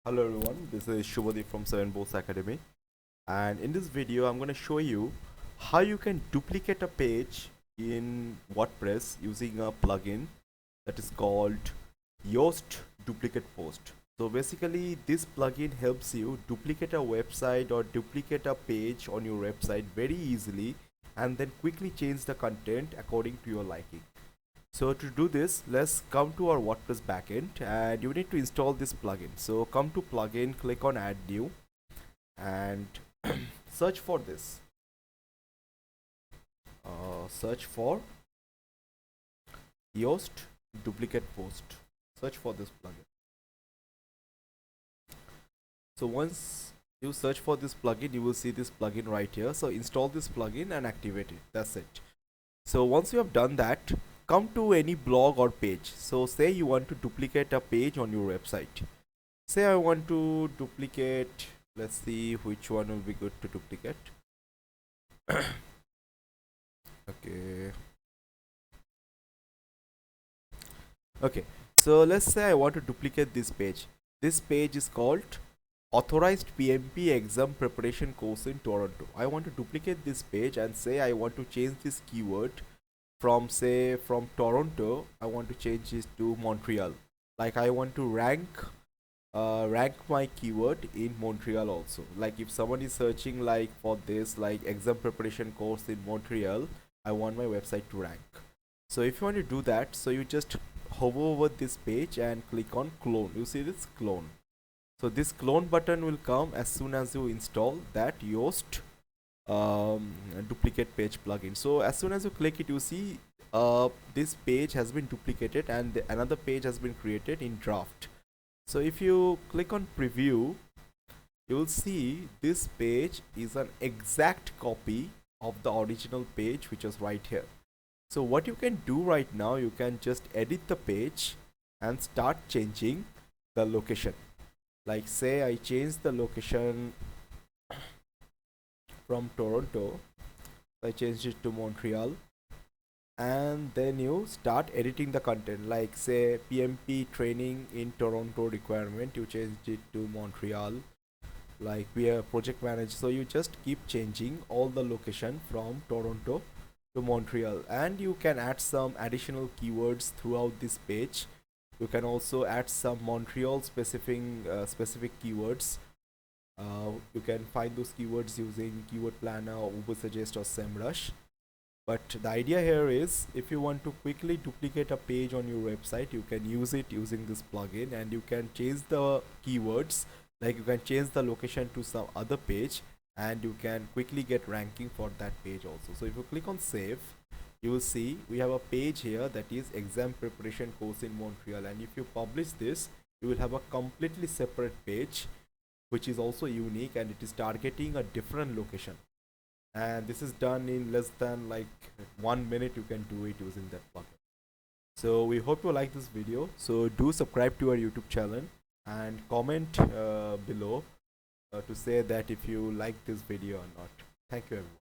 Hello everyone, this is Shubhadeep from 7 Boats Academy, and in this video I'm going to show you how you can duplicate a page in WordPress using a plugin that is called Yoast Duplicate Post. So basically this plugin helps you duplicate a website or duplicate a page on your website very easily and then quickly change the content according to your liking. So to do this, let's come to our WordPress backend and you need to install this plugin. So come to plugin, click on add new and search for this. Search for Yoast Duplicate Post. Search for this plugin. So once you search for this plugin, you will see this plugin right here. So install this plugin and activate it. That's it. So once you have done that, come to any blog or page. So say you want to duplicate a page on your website. Say I want to duplicate, let's see which one will be good to duplicate. Okay, so let's say I want to duplicate this page. This page is called Authorized PMP Exam Preparation Course in Toronto. I want to duplicate this page and say I want to change this keyword from Toronto. I want to change this to Montreal. Like I want to rank my keyword in Montreal also. Like if someone is searching like for this like exam preparation course in Montreal, I want my website to rank. So if you want to do that, so you just hover over this page and click on clone. You see this clone. So this clone button will come as soon as you install that Yoast duplicate page plugin. So as soon as you click it, you see this page has been duplicated and another page has been created in draft. So if you click on preview, you will see this page is an exact copy of the original page which was right here. So what you can do right now, you can just edit the page and start changing the location. Like say I change the location from Toronto, I changed it to Montreal, and then you start editing the content. Like say PMP training in Toronto requirement, you changed it to Montreal. Like we are project manager, so you just keep changing all the location from Toronto to Montreal, and you can add some additional keywords throughout this page. You can also add some Montreal specific keywords. You can find those keywords using Keyword Planner, Ubersuggest or SEMrush. But the idea here is if you want to quickly duplicate a page on your website, you can use it using this plugin, and you can change the keywords. Like you can change the location to some other page and you can quickly get ranking for that page also. So if you click on save, you will see we have a page here that is exam preparation course in Montreal, and if you publish this, you will have a completely separate page which is also unique and it is targeting a different location. And this is done in less than like 1 minute. You can do it using that plugin. So we hope you like this video. So do subscribe to our YouTube channel and comment below to say that if you like this video or not. Thank you everyone.